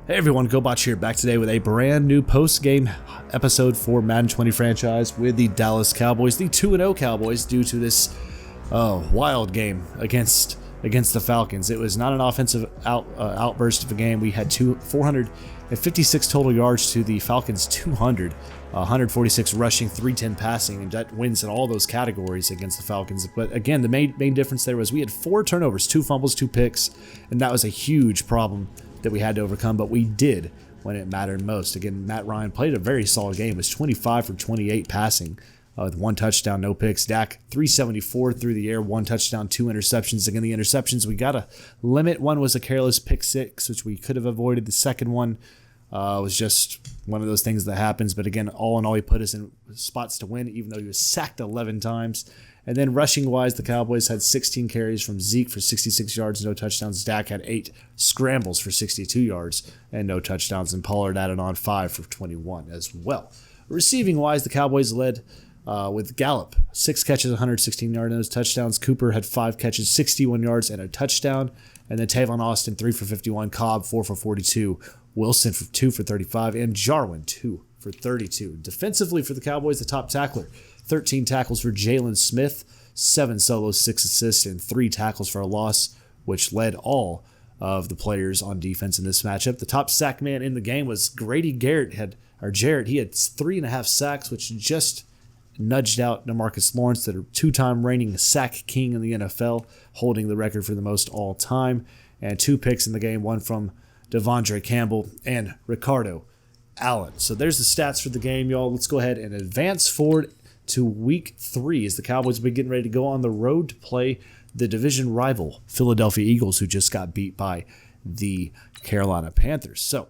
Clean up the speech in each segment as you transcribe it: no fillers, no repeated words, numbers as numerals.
Hey everyone, GoBotch here, back today with a brand new post-game episode for Madden 20 franchise with the Dallas Cowboys, the 2-0 Cowboys, due to this wild game against the Falcons. It was not an offensive outburst of a game. We had 456 total yards to the Falcons 200, 146 rushing, 310 passing, and that wins in all those categories against the Falcons. But again, the main difference there was we had 4 turnovers, 2 fumbles, 2 picks, and that was a huge problem that we had to overcome, but we did when it mattered most. Again, Matt Ryan played a very solid game. It was 25 for 28 passing with 1 touchdown, no picks. Dak, 374 through the air, 1 touchdown, 2 interceptions. Again, the interceptions, we got to limit. One was a careless pick 6, which we could have avoided. The second one was just one of those things that happens. But again, all in all, he put us in spots to win, even though he was sacked 11 times. And then rushing-wise, the Cowboys had 16 carries from Zeke for 66 yards, no touchdowns. Dak had 8 scrambles for 62 yards and no touchdowns. And Pollard added on 5 for 21 as well. Receiving-wise, the Cowboys led with Gallup, 6 catches, 116 yards, no touchdowns. Cooper had 5 catches, 61 yards, and a touchdown. And then Tavon Austin, 3 for 51. Cobb, 4 for 42. Wilson, 2 for 35. And Jarwin, 2 for 32. Defensively for the Cowboys, the top tackler, 13 tackles for Jalen Smith, 7 solos, 6 assists, and 3 tackles for a loss, which led all of the players on defense in this matchup. The top sack man in the game was Grady Jarrett. He had 3.5 sacks, which just nudged out DeMarcus Lawrence, the 2-time reigning sack king in the NFL, holding the record for the most all time. And 2 picks in the game, one from Devondre Campbell and Ricardo Allen. So there's the stats for the game, y'all. Let's go ahead and advance forward to week 3 as the Cowboys will be getting ready to go on the road to play the division rival Philadelphia Eagles, who just got beat by the Carolina Panthers. So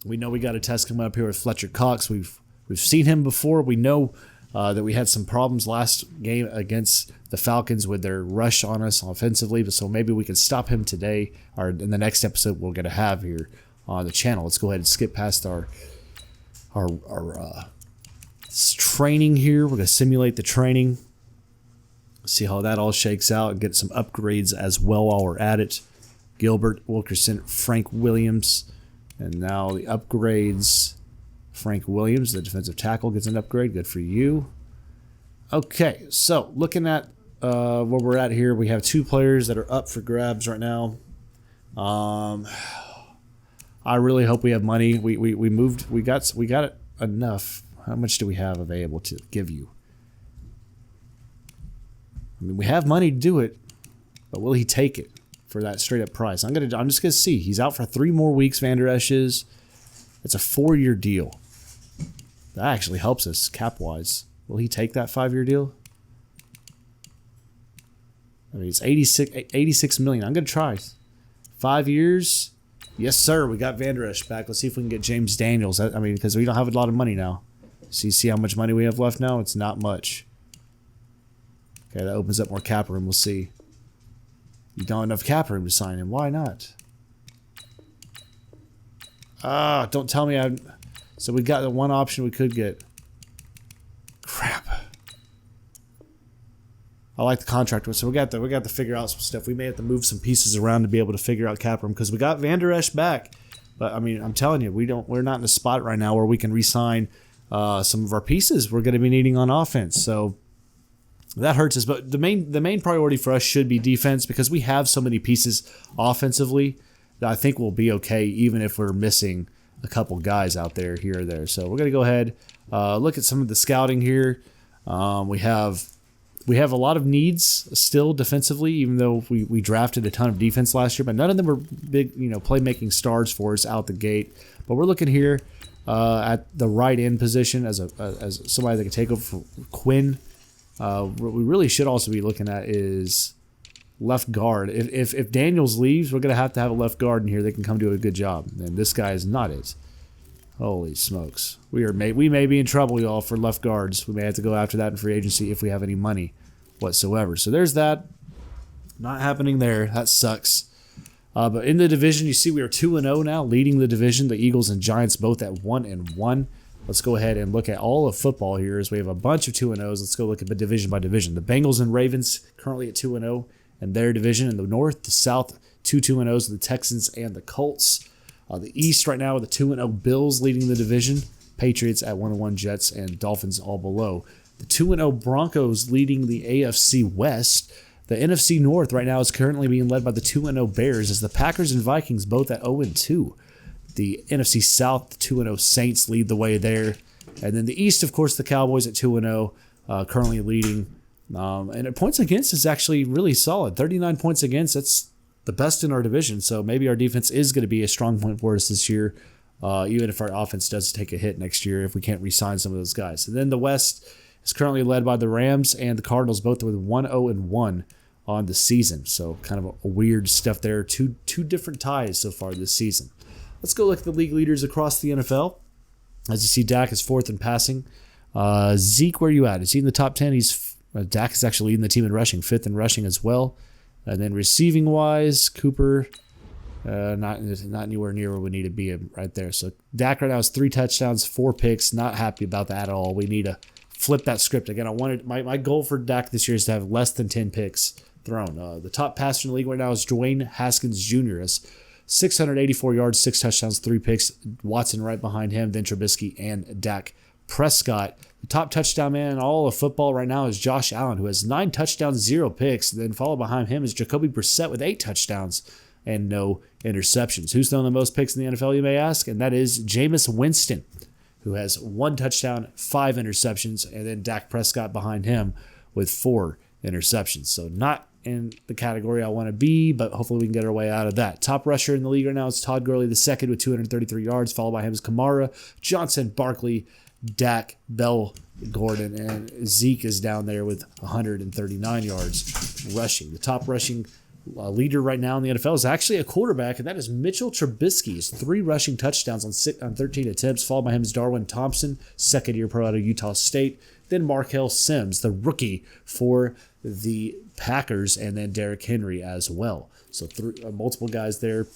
we know we got a test coming up here with Fletcher Cox. We've seen him before. We know that we had some problems last game against the Falcons with their rush on us offensively, but so maybe we can stop him today or in the next episode we're going to have here on the channel. Let's go ahead and skip past our training here. We're going to simulate the training, see how that all shakes out, and get some upgrades as well while we're at it. Gilbert, Wilkerson, Frank Williams, and now the upgrades. Frank Williams, the defensive tackle, gets an upgrade. Good for you. Okay, so looking at where we're at here, we have 2 players that are up for grabs right now. I really hope we have money. We got it enough. How much do we have available to give you? I mean, we have money to do it, but will he take it for that straight up price? I'm just gonna see. He's out for 3 more weeks. Van Der Esch is. It's a 4-year deal. That actually helps us cap wise. Will he take that 5-year deal? I mean, it's 86 million. I'm gonna try 5 years. Yes, sir. We got Van Der Esch back. Let's see if we can get James Daniels. I mean, because we don't have a lot of money now. So you see how much money we have left now? It's not much. Okay, that opens up more cap room. We'll see. You don't have enough cap room to sign him. Why not? Don't tell me So we got the one option we could get. Crap. I like the contract. So we got to figure out some stuff. We may have to move some pieces around to be able to figure out cap room because we got Van Der Esch back. But I mean, I'm telling you, we're not in a spot right now where we can re-sign some of our pieces we're going to be needing on offense. So that hurts us. But the main priority for us should be defense because we have so many pieces offensively that I think we'll be okay even if we're missing a couple guys out there here or there. So we're going to go ahead, look at some of the scouting here. We have a lot of needs still defensively, even though we drafted a ton of defense last year, but none of them were big, playmaking stars for us out the gate. But we're looking here at the right end position as somebody that can take over for Quinn. What we really should also be looking at is left guard. If Daniels leaves, we're going to have a left guard in here that can come do a good job. And this guy is not it. Holy smokes. We may be in trouble, y'all, for left guards. We may have to go after that in free agency if we have any money whatsoever. So there's that. Not happening there. That sucks. But in the division, you see we are 2-0 now, leading the division. The Eagles and Giants both at 1-1. Let's go ahead and look at all of football here as we have a bunch of 2-0s. Let's go look at the division by division. The Bengals and Ravens currently at 2-0 in their division. In the North, the South, 2 2-0s, the Texans and the Colts. The East right now with the 2-0 Bills leading the division, Patriots at 1-1 Jets, and Dolphins all below. The 2-0 Broncos leading the AFC West. The NFC North right now is currently being led by the 2-0 Bears, as the Packers and Vikings both at 0-2. The NFC South, the 2-0 Saints lead the way there. And then the East, of course, the Cowboys at 2-0, currently leading. And points against is actually really solid. 39 points against, that's the best in our division. So maybe our defense is going to be a strong point for us this year, even if our offense does take a hit next year if we can't re-sign some of those guys. And then the West is currently led by the Rams and the Cardinals, both with 1-0-1 on the season. So kind of a weird stuff there. Two different ties so far this season. Let's go look at the league leaders across the NFL. As you see, Dak is 4th in passing. Zeke, where are you at? Is he in the top 10? Dak is actually leading the team in rushing, 5th in rushing as well. And then receiving-wise, Cooper, not anywhere near where we need to be right there. So Dak right now has 3 touchdowns, 4 picks. Not happy about that at all. We need to flip that script. Again, my goal for Dak this year is to have less than 10 picks thrown. The top passer in the league right now is Dwayne Haskins Jr. Has 684 yards, 6 touchdowns, 3 picks. Watson right behind him, then Trubisky and Dak Prescott. The top touchdown man in all of football right now is Josh Allen, who has 9 touchdowns, 0 picks. Then followed behind him is Jacoby Brissett with 8 touchdowns and no interceptions. Who's thrown the most picks in the NFL, you may ask? And that is Jameis Winston, who has 1 touchdown, 5 interceptions, and then Dak Prescott behind him with 4 interceptions. So not in the category I want to be, but hopefully we can get our way out of that. Top rusher in the league right now is Todd Gurley II with 233 yards, followed by him is Kamara, Johnson, Barkley, Dak, Bell, Gordon, and Zeke is down there with 139 yards rushing. The top rushing leader right now in the NFL is actually a quarterback, and that is Mitchell Trubisky. He's 3 rushing touchdowns on 13 attempts, followed by him is Darwin Thompson, second-year pro out of Utah State. Then Markel Sims, the rookie for the Packers, and then Derrick Henry as well. So multiple guys there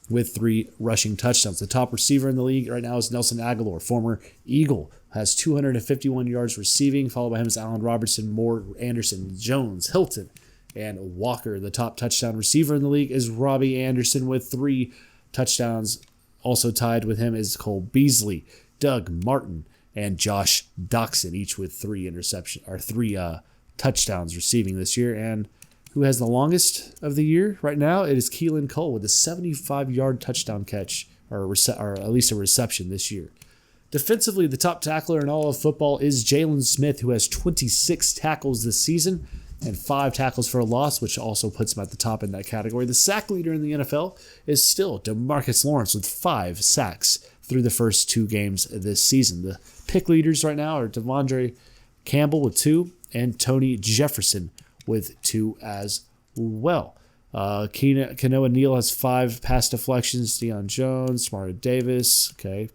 with 3 rushing touchdowns. The top receiver in the league right now is Nelson Aguilar, former Eagle, has 251 yards receiving, followed by him is Allen Robertson, Moore, Anderson, Jones, Hilton, and Walker. The top touchdown receiver in the league is Robbie Anderson with 3 touchdowns. Also tied with him is Cole Beasley, Doug Martin, and Josh Doxson, each with 3 touchdowns receiving this year. And who has the longest of the year right now? It is Keelan Cole with a 75-yard touchdown catch, or at least a reception this year. Defensively, the top tackler in all of football is Jalen Smith, who has 26 tackles this season and 5 tackles for a loss, which also puts him at the top in that category. The sack leader in the NFL is still DeMarcus Lawrence with 5 sacks through the first 2 games this season. The pick leaders right now are Devondre Campbell with 2 and Tony Jefferson with 2 as well. Kanoa Neal has 5 pass deflections. Deion Jones, Mario Davis. Okay.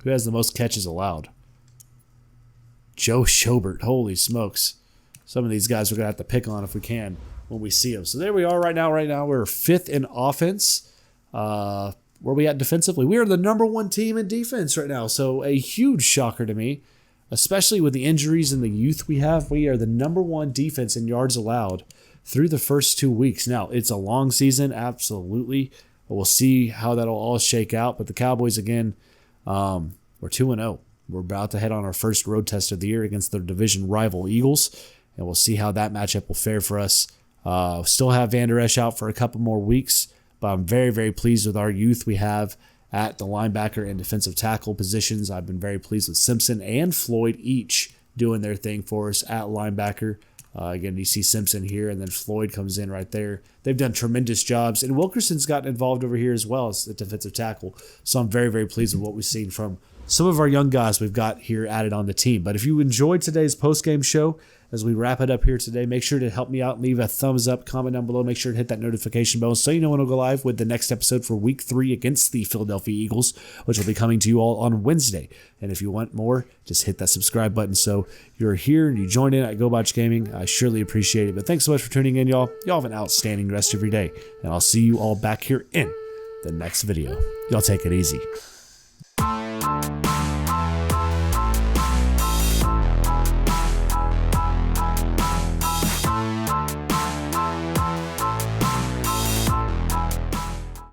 Who has the most catches allowed? Joe Schobert. Holy smokes. Some of these guys we're going to have to pick on if we can when we see them. So there we are right now. Right now we're 5th in offense. Where are we at defensively? We are the number 1 team in defense right now. So a huge shocker to me, especially with the injuries and the youth we have. We are the number 1 defense in yards allowed through the first 2 weeks. Now, it's a long season, absolutely. We'll see how that'll all shake out. But the Cowboys, again, we're 2-0. We're about to head on our first road test of the year against their division rival Eagles, and we'll see how that matchup will fare for us. Still have Van Der Esch out for a couple more weeks, but I'm very, very pleased with our youth we have at the linebacker and defensive tackle positions. I've been very pleased with Simpson and Floyd each doing their thing for us at linebacker. Again, you see Simpson here, and then Floyd comes in right there. They've done tremendous jobs, and Wilkerson's gotten involved over here as well as the defensive tackle. So I'm very, very pleased with what we've seen from some of our young guys we've got here added on the team. But if you enjoyed today's post-game show, as we wrap it up here today, make sure to help me out and leave a thumbs up, comment down below. Make sure to hit that notification bell so you know when we'll go live with the next episode for Week 3 against the Philadelphia Eagles, which will be coming to you all on Wednesday. And if you want more, just hit that subscribe button so you're here and you join in at GoBotch Gaming. I surely appreciate it. But thanks so much for tuning in, y'all. Y'all have an outstanding rest of your day. And I'll see you all back here in the next video. Y'all take it easy.